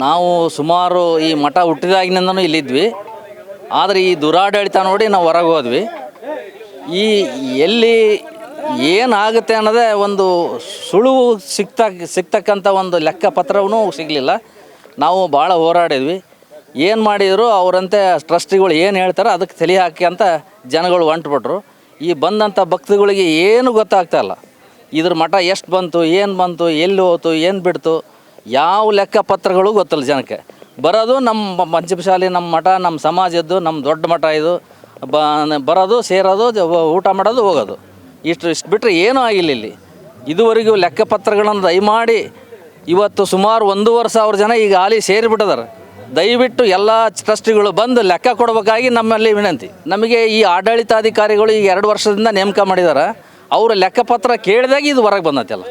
ನಾವು ಸುಮಾರು ಈ ಮಠ ಹುಟ್ಟಿದಾಗಿನಿಂದನೂ ಇಲ್ಲಿದ್ವಿ. ಆದರೆ ಈ ದುರಾಡಳಿತ ನೋಡಿ ನಾವು ಹೊರಗೆ ಹೋದ್ವಿ. ಈ ಎಲ್ಲಿ ಏನಾಗುತ್ತೆ ಅನ್ನೋದೇ ಒಂದು ಸುಳುವು ಸಿಗ್ತಕ್ಕಂಥ ಒಂದು ಲೆಕ್ಕಪತ್ರವೂ ಸಿಗಲಿಲ್ಲ. ನಾವು ಭಾಳ ಹೋರಾಡಿದ್ವಿ. ಏನು ಮಾಡಿದ್ರು ಅವರಂತೆ ಟ್ರಸ್ಟಿಗಳು ಏನು ಹೇಳ್ತಾರೋ ಅದಕ್ಕೆ ತಲೆ ಹಾಕಿ ಅಂತ ಜನಗಳು ಹೊಂಟ್ಬಿಟ್ರು. ಈ ಬಂದಂಥ ಭಕ್ತಗಳಿಗೆ ಏನು ಗೊತ್ತಾಗ್ತಾಯಿಲ್ಲ. ಇದ್ರ ಮಠ ಎಷ್ಟು ಬಂತು, ಏನು ಬಂತು, ಎಲ್ಲಿ ಹೋಯ್ತು, ಏನು ಬಿಡ್ತು, ಯಾವ ಲೆಕ್ಕಪತ್ರಗಳು ಗೊತ್ತಿಲ್ಲ ಜನಕ್ಕೆ. ಬರೋದು ನಮ್ಮ ಪಂಚಮಶಾಲಿ, ನಮ್ಮ ಮಠ, ನಮ್ಮ ಸಮಾಜದ್ದು, ನಮ್ಮ ದೊಡ್ಡ ಮಠ ಇದು. ಬರೋದು, ಸೇರೋದು, ಊಟ ಮಾಡೋದು, ಹೋಗೋದು, ಇಷ್ಟು ಬಿಟ್ಟರೆ ಏನೂ ಆಗಿಲ್ಲ ಇಲ್ಲಿ ಇದುವರೆಗೂ. ಲೆಕ್ಕಪತ್ರಗಳನ್ನು ದಯಮಾಡಿ ಇವತ್ತು ಸುಮಾರು 1,500 ಜನ ಈಗ ಹಾಲಿ ಸೇರಿಬಿಟ್ಟಿದ್ದಾರೆ. ದಯವಿಟ್ಟು ಎಲ್ಲ ಟ್ರಸ್ಟಿಗಳು ಬಂದು ಲೆಕ್ಕ ಕೊಡಬೇಕಾಗಿ ನಮ್ಮಲ್ಲಿ ವಿನಂತಿ. ನಮಗೆ ಈ ಆಡಳಿತಾಧಿಕಾರಿಗಳು ಈಗ 2 ವರ್ಷದಿಂದ ನೇಮಕ ಮಾಡಿದ್ದಾರೆ. ಅವರ ಲೆಕ್ಕಪತ್ರ ಕೇಳಿದಾಗ ಇದು ಹೊರಗೆ ಬಂದೈತಲ್ಲ.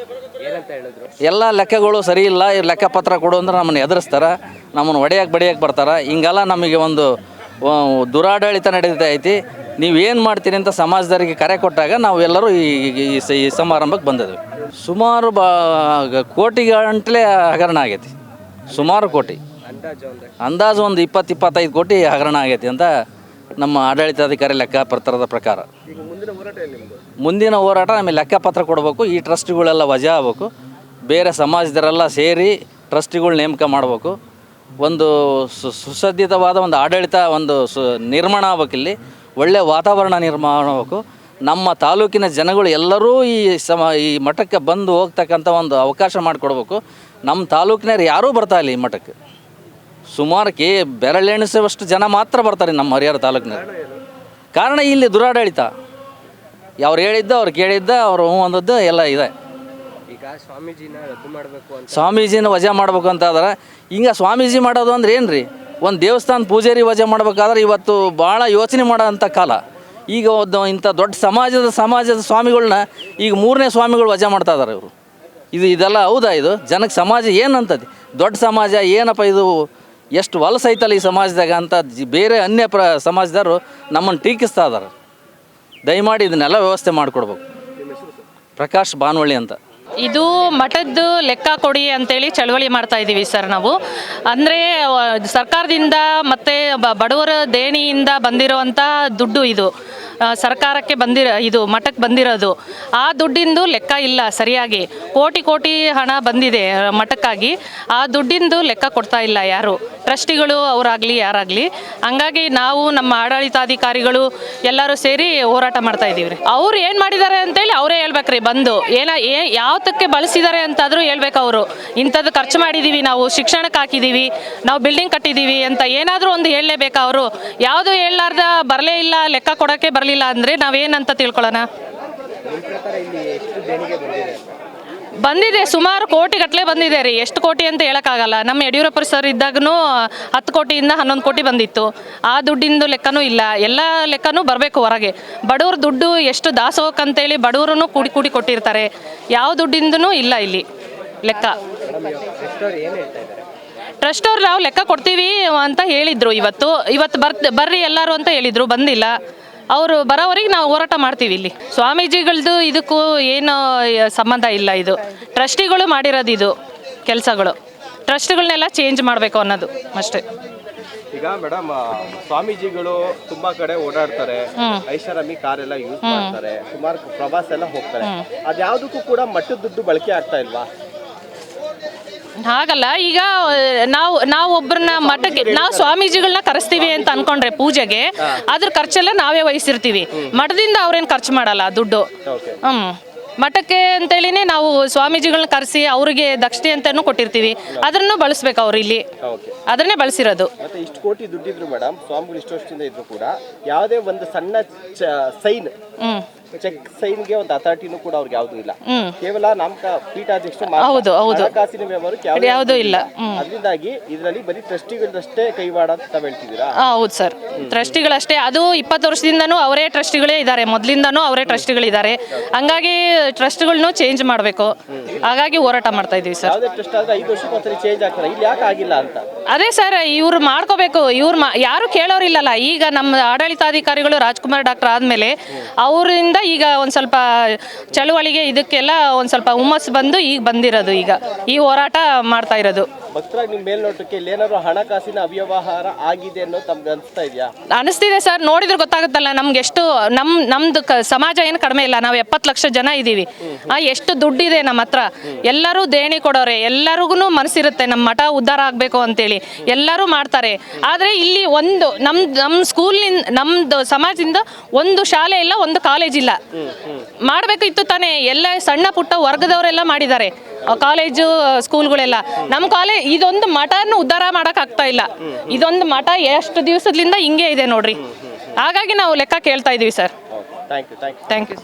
ಎಲ್ಲ ಲೆಕ್ಕಗಳು ಸರಿ ಇಲ್ಲ, ಈ ಲೆಕ್ಕಪತ್ರ ಕೊಡು ಅಂದ್ರೆ ನಮ್ಮನ್ನು ಎದುರಿಸ್ತಾರೆ, ನಮ್ಮನ್ನು ಬಡಿಯಕ್ಕೆ ಬರ್ತಾರೆ. ಹಿಂಗೆಲ್ಲ ನಮಗೆ ಒಂದು ದುರಾಡಳಿತ ನಡೀತಾ ಐತಿ. ನೀವೇನು ಮಾಡ್ತೀರಿ ಅಂತ ಸಮಾಜದವರಿಗೆ ಕರೆ ಕೊಟ್ಟಾಗ ನಾವು ಎಲ್ಲರೂ ಈ ಸಮಾರಂಭಕ್ಕೆ ಬಂದಿದ್ವಿ. ಸುಮಾರು ಕೋಟಿಗಟ್ಟಲೆ ಹಗರಣ ಆಗೈತಿ. ಸುಮಾರು ಕೋಟಿ, ಅಂದಾಜು ಒಂದು 20-25 ಕೋಟಿ ಹಗರಣ ಆಗೈತಿ ಅಂತ ನಮ್ಮ ಆಡಳಿತಾಧಿಕಾರಿ ಲೆಕ್ಕಪತ್ರದ ಪ್ರಕಾರ. ಮುಂದಿನ ಹೋರಾಟ ನಮಗೆ ಲೆಕ್ಕಪತ್ರ ಕೊಡಬೇಕು. ಈ ಟ್ರಸ್ಟಿಗಳೆಲ್ಲ ವಜಾ ಆಗಬೇಕು. ಬೇರೆ ಸಮಾಜದವರೆಲ್ಲ ಸೇರಿ ಟ್ರಸ್ಟಿಗಳು ನೇಮಕ ಮಾಡಬೇಕು. ಒಂದು ಸುಸಜ್ಜಿತವಾದ ಒಂದು ಆಡಳಿತ ನಿರ್ಮಾಣ ಆಗಬೇಕಿಲ್ಲಿ. ಒಳ್ಳೆಯ ವಾತಾವರಣ ನಿರ್ಮಾಣ ಆಗಬೇಕು. ನಮ್ಮ ತಾಲೂಕಿನ ಜನಗಳು ಎಲ್ಲರೂ ಈ ಮಠಕ್ಕೆ ಬಂದು ಹೋಗ್ತಕ್ಕಂಥ ಒಂದು ಅವಕಾಶ ಮಾಡಿಕೊಡ್ಬೇಕು. ನಮ್ಮ ತಾಲೂಕಿನವ್ರು ಯಾರೂ ಬರ್ತಾಯಿಲ್ಲ ಈ ಮಠಕ್ಕೆ. ಸುಮಾರು ಬೆರಳೆಣಿಸುವಷ್ಟು ಜನ ಮಾತ್ರ ಬರ್ತಾರೆ ನಮ್ಮ ಹರಿಹರ ತಾಲೂಕಿನವ್ರು. ಕಾರಣ ಇಲ್ಲಿ ದುರಾಡಳಿತ. ಅವ್ರು ಹೇಳಿದ್ದ, ಅವ್ರು ಕೇಳಿದ್ದ, ಅವರು ಅಂದದ್ದು ಎಲ್ಲ ಇದೆ. ಈಗ ಸ್ವಾಮೀಜಿನ ವಜಾ ಮಾಡ್ಬೇಕು ಅಂತ ಆದ್ರೆ ಹಿಂಗೆ ಸ್ವಾಮೀಜಿ ಮಾಡೋದು ಅಂದ್ರೆ ಏನು ರೀ? ಒಂದು ದೇವಸ್ಥಾನ ಪೂಜಾರಿ ವಜಾ ಮಾಡ್ಬೇಕಾದ್ರೆ ಇವತ್ತು ಭಾಳ ಯೋಚನೆ ಮಾಡೋಂಥ ಕಾಲ. ಈಗ ಇಂಥ ದೊಡ್ಡ ಸಮಾಜದ ಸ್ವಾಮಿಗಳನ್ನ ಈಗ 3ನೇ ಸ್ವಾಮಿಗಳು ವಜಾ ಮಾಡ್ತಾ ಇದ್ದಾರೆ ಇವರು. ಇದೆಲ್ಲ ಹೌದಾ? ಇದು ಜನಕ್ಕೆ ಸಮಾಜ ಏನಂತದ್ದು? ದೊಡ್ಡ ಸಮಾಜ ಏನಪ್ಪ ಇದು, ಎಷ್ಟು ಹೊಲಸೈತಲ್ಲ ಈ ಸಮಾಜದಾಗ ಅಂತ ಬೇರೆ ಅನ್ಯ ಸಮಾಜದವರು ನಮ್ಮನ್ನು ಟೀಕಿಸ್ತಾ ಇದ್ದಾರೆ. ದಯಮಾಡಿ ಇದನ್ನೆಲ್ಲ ವ್ಯವಸ್ಥೆ ಮಾಡಿಕೊಡ್ಬೇಕು. ಪ್ರಕಾಶ್ ಬಾನವಳ್ಳಿ ಅಂತ. ಇದು ಮಠದ್ದು ಲೆಕ್ಕ ಕೊಡಿ ಅಂತೇಳಿ ಚಳವಳಿ ಮಾಡ್ತಾ ಇದ್ದೀವಿ ಸರ್ ನಾವು. ಅಂದರೆ ಸರ್ಕಾರದಿಂದ ಮತ್ತು ಬಡವರ ದೇಣಿಯಿಂದ ಬಂದಿರೋವಂಥ ದುಡ್ಡು ಇದು ಸರ್ಕಾರಕ್ಕೆ ಇದು ಮಠಕ್ಕೆ ಬಂದಿರೋದು. ಆ ದುಡ್ಡಿಂದು ಲೆಕ್ಕ ಇಲ್ಲ ಸರಿಯಾಗಿ. ಕೋಟಿ ಹಣ ಬಂದಿದೆ ಮಠಕ್ಕಾಗಿ. ಆ ದುಡ್ಡಿಂದು ಲೆಕ್ಕ ಕೊಡ್ತಾ ಇಲ್ಲ ಯಾರು, ಟ್ರಸ್ಟಿಗಳು ಅವರಾಗಲಿ ಯಾರಾಗಲಿ. ಹಂಗಾಗಿ ನಾವು ನಮ್ಮ ಆಡಳಿತಾಧಿಕಾರಿಗಳು ಎಲ್ಲರೂ ಸೇರಿ ಹೋರಾಟ ಮಾಡ್ತಾ ಇದ್ದೀವಿ ರೀ. ಅವ್ರು ಏನು ಮಾಡಿದ್ದಾರೆ ಅಂತೇಳಿ ಅವರೇ ಹೇಳ್ಬೇಕ್ರಿ. ಬಂದು ಯಾವತ್ತಕ್ಕೆ ಬಳಸಿದ್ದಾರೆ ಅಂತಾದರೂ ಹೇಳ್ಬೇಕು ಅವರು. ಇಂಥದ್ದು ಖರ್ಚು ಮಾಡಿದ್ದೀವಿ, ನಾವು ಶಿಕ್ಷಣಕ್ಕೆ ಹಾಕಿದ್ದೀವಿ, ನಾವು ಬಿಲ್ಡಿಂಗ್ ಕಟ್ಟಿದ್ದೀವಿ ಅಂತ ಏನಾದರೂ ಒಂದು ಹೇಳಲೇಬೇಕಾ ಅವರು? ಯಾವುದು ಹೇಳಲಾರ್ದ ಬರಲೇ ಇಲ್ಲ, ಲೆಕ್ಕ ಕೊಡೋಕ್ಕೆ ಬರಲಿಲ್ಲ ಅಂದರೆ ನಾವೇನಂತ ತಿಳ್ಕೊಳ್ಳೋಣ? ಬಂದಿದೆ, ಸುಮಾರು ಕೋಟಿಗಟ್ಟಲೆ ಬಂದಿದೆ ರೀ. ಎಷ್ಟು ಕೋಟಿ ಅಂತ ಹೇಳೋಕ್ಕಾಗಲ್ಲ. ನಮ್ಮ ಯಡಿಯೂರಪ್ಪ ಸರ್ ಇದ್ದಾಗೂ 10 ಕೋಟಿಯಿಂದ 11 ಕೋಟಿ ಬಂದಿತ್ತು. ಆ ದುಡ್ಡಿಂದು ಲೆಕ್ಕನೂ ಇಲ್ಲ. ಎಲ್ಲ ಲೆಕ್ಕನೂ ಬರಬೇಕು ಹೊರಗೆ. ಬಡವ್ರ ದುಡ್ಡು ಎಷ್ಟು ದಾಸೋಹಕ್ಕಂತೇಳಿ ಬಡವರೂ ಕೂಡಿ ಕೊಟ್ಟಿರ್ತಾರೆ. ಯಾವ ದುಡ್ಡಿಂದೂ ಇಲ್ಲ ಇಲ್ಲಿ ಲೆಕ್ಕ. ಟ್ರಸ್ಟ್ ಅವ್ರು ನಾವು ಲೆಕ್ಕ ಕೊಡ್ತೀವಿ ಅಂತ ಹೇಳಿದರು. ಇವತ್ತು ಬರ್ರಿ ಎಲ್ಲರೂ ಅಂತ ಹೇಳಿದರು, ಬಂದಿಲ್ಲ. ಅವರು ಬರೋವರೆಗೆ ನಾವು ಹೋರಾಟ ಮಾಡ್ತೀವಿ. ಇಲ್ಲಿ ಸ್ವಾಮೀಜಿಗಳದ್ದು ಇದಕ್ಕೂ ಏನು ಸಂಬಂಧ ಇಲ್ಲ. ಇದು ಟ್ರಸ್ಟಿಗಳು ಮಾಡಿರೋದು ಇದು ಕೆಲಸಗಳು. ಟ್ರಸ್ಟ್ಗಳನ್ನೆಲ್ಲ ಚೇಂಜ್ ಮಾಡಬೇಕು ಅನ್ನೋದು ಅಷ್ಟೇ. ಈಗ ಮೇಡಮ್, ಸ್ವಾಮೀಜಿಗಳು ತುಂಬಾ ಕಡೆ ಓಡಾಡ್ತಾರೆ, ಐಷಾರಾಮಿ ಕಾರ್ ಎಲ್ಲ ಯೂಸ್ ಮಾಡ್ತಾರೆ, ಸುಮಾರು ಪ್ರವಾಸ ಎಲ್ಲ ಹೋಗ್ತಾರೆ. ಅದ್ಯಾವುದಕ್ಕೂ ಕೂಡ ಮಠದ ದುಡ್ಡು ಬಳಕೆ ಆಗ್ತಾ ಇಲ್ವಾ? ಹಾಗಲ್ಲ. ಈಗ ನಾವು ಒಬ್ಬರನ್ನ ಮಠಕ್ಕೆ ನಾವು ಸ್ವಾಮೀಜಿಗಳನ್ನ ಕರೆಸ್ತೀವಿ ಅಂತ ಅನ್ಕೊಂಡ್ರೆ ಪೂಜೆಗೆ, ಅದ್ರ ಖರ್ಚೆಲ್ಲ ನಾವೇ ವಹಿಸಿರ್ತೀವಿ. ಮಠದಿಂದ ಅವ್ರೇನು ಖರ್ಚು ಮಾಡಲ್ಲ ದುಡ್ಡು. ಮಠಕ್ಕೆ ಅಂತೇಳಿನೇ ನಾವು ಸ್ವಾಮೀಜಿಗಳನ್ನ ಕರೆಸಿ ಅವ್ರಿಗೆ ದಕ್ಷಿಣೆ ಅಂತಾನು ಕೊಟ್ಟಿರ್ತೀವಿ. ಅದನ್ನು ಬಳಸ್ಬೇಕು ಅವ್ರು. ಇಲ್ಲಿ ಅದನ್ನೇ ಬಳಸಿರೋದು. ಮತ್ತೆ ಇಷ್ಟು ಕೋಟಿ ದುಡ್ಡಿದ್ರು ಮೇಡಮ್, ಸ್ವಾಮಿಗಳು ಇಷ್ಟು ವರ್ಷದಿಂದ ಇದ್ರು ಕೂಡ ಯಾವುದೇ ಒಂದು ಸಣ್ಣ ಸೈನ್, ಚೆಕ್ ಸೈನ್ಗೆ ಒಂದು ಅಥಾರಿಟಿನೂ ಕೂಡ ಅವ್ರಿಗೆ ಯಾವ್ದು ಇಲ್ಲ. ಕೇವಲ ನಮ್ಮ ಪೀಠಾಧ್ಯಕ್ಷರು ಹಣಕಾಸಿನ ವ್ಯವಹಾರ ಯಾವುದೂ ಇಲ್ಲ. ಅದರಿಂದಾಗಿ ಇದರಲ್ಲಿ ಬರೀ ಟ್ರಸ್ಟಿಗಳಷ್ಟೇ ಕೈವಾಡ ಅಂತ ಹೇಳ್ತಿದ್ದೀರಾ? ಹೌದು ಸರ್, ಟ್ರಸ್ಟಿಗಳಷ್ಟೇ. ಅದು 20 ವರ್ಷದಿಂದನೂ ಅವರೇ ಟ್ರಸ್ಟಿಗಳೇ ಇದ್ದಾರೆ, ಮೊದಲಿಂದನೂ ಅವರೇ ಟ್ರಸ್ಟಿಗಳಿದ್ದಾರೆ. ಹಂಗಾಗಿ ಟ್ರಸ್ಟ್ಗಳನ್ನೂ ಚೇಂಜ್ ಮಾಡಬೇಕು. ಹಾಗಾಗಿ ಹೋರಾಟ ಮಾಡ್ತಾ ಇದೀವಿ ಸರ್. ಯಾವುದೇ ಟ್ರಸ್ಟ್ ಆದ್ರೆ 5 ವರ್ಷಕ್ಕೊಂದ್ಸರಿ ಚೇಂಜ್ ಆಗ್ತಾರೆ, ಇಲ್ಲಿ ಯಾಕೆ ಆಗಿಲ್ಲ ಅಂತ? ಅದೇ ಸರ್, ಇವ್ರು ಮಾಡ್ಕೋಬೇಕು. ಯಾರು ಕೇಳೋರಿಲ್ಲಲ್ಲ. ಈಗ ನಮ್ಮ ಆಡಳಿತಾಧಿಕಾರಿಗಳು ರಾಜ್ಕುಮಾರ್ ಡಾಕ್ಟರ್ ಆದಮೇಲೆ ಅವರಿಂದ ಈಗ ಒಂದು ಸ್ವಲ್ಪ ಚಳುವಳಿಗೆ ಇದಕ್ಕೆಲ್ಲ ಒಂದು ಸ್ವಲ್ಪ ಹುಮ್ಮಸ್ಸು ಬಂದು ಈಗ ಬಂದಿರೋದು. ಈಗ ಈ ಹೋರಾಟ ಮಾಡ್ತಾ ಇರೋದು. ಭಕ್ತರಾಗಿ ನಿಮ್ಮ ಮೇಲ್ನೋಟಕ್ಕೆ ಇಲ್ಲಿ ಏನಾದ್ರು ಹಣಕಾಸಿನ ಅವ್ಯವಹಾರ ಆಗಿದೆ ಅನ್ನೋದು ತಮ್ಗೆ ಅನಿಸ್ತಾ ಇದೆಯಾ? ಅನಿಸ್ತಿದೆ ಸರ್, ನೋಡಿದ್ರೆ ಗೊತ್ತಾಗುತ್ತಲ್ಲ ನಮ್ಗೆ ಎಷ್ಟು ನಮ್ದು ಸಮಾಜ ಏನು ಕಡಿಮೆ ಇಲ್ಲ, ನಾವು 70 ಲಕ್ಷ ಜನ ಇದ್ದೀವಿ. ಎಷ್ಟು ದುಡ್ಡಿದೆ ನಮ್ಮ ಹತ್ರ, ಎಲ್ಲರೂ ದೇಣಿ ಕೊಡೋರೆ, ಎಲ್ಲರಿಗೂ ಮನಸ್ಸಿರುತ್ತೆ ನಮ್ಮ ಮಠ ಉದ್ಧಾರ ಆಗಬೇಕು ಅಂತೇಳಿ, ಎಲ್ಲರೂ ಮಾಡ್ತಾರೆ. ಆದರೆ ಇಲ್ಲಿ ಒಂದು ನಮ್ಮ ಸ್ಕೂಲ್ನಿಂದ ನಮ್ಮದು ಸಮಾಜದಿಂದ ಒಂದು ಶಾಲೆ ಇಲ್ಲ, ಒಂದು ಕಾಲೇಜ್ ಇಲ್ಲ. ಮಾಡಬೇಕಿತ್ತು ತಾನೇ, ಎಲ್ಲ ಸಣ್ಣ ಪುಟ್ಟ ವರ್ಗದವರೆಲ್ಲ ಮಾಡಿದ್ದಾರೆ ಕಾಲೇಜು ಸ್ಕೂಲ್ಗಳೆಲ್ಲ. ನಮ್ಮ ಕಾಲೇಜ್ ಇದೊಂದು ಮಠನ ಉದ್ಧಾರ ಮಾಡಕ್ ಆಗ್ತಾ ಇಲ್ಲ. ಇದೊಂದು ಮಠ ಎಷ್ಟು ದಿವಸದಿಂದ ಹಿಂಗೆ ಇದೆ ನೋಡ್ರಿ. ಹಾಗಾಗಿ ನಾವು ಲೆಕ್ಕ ಕೇಳ್ತಾ ಇದೀವಿ sir. Thank you. Thank you.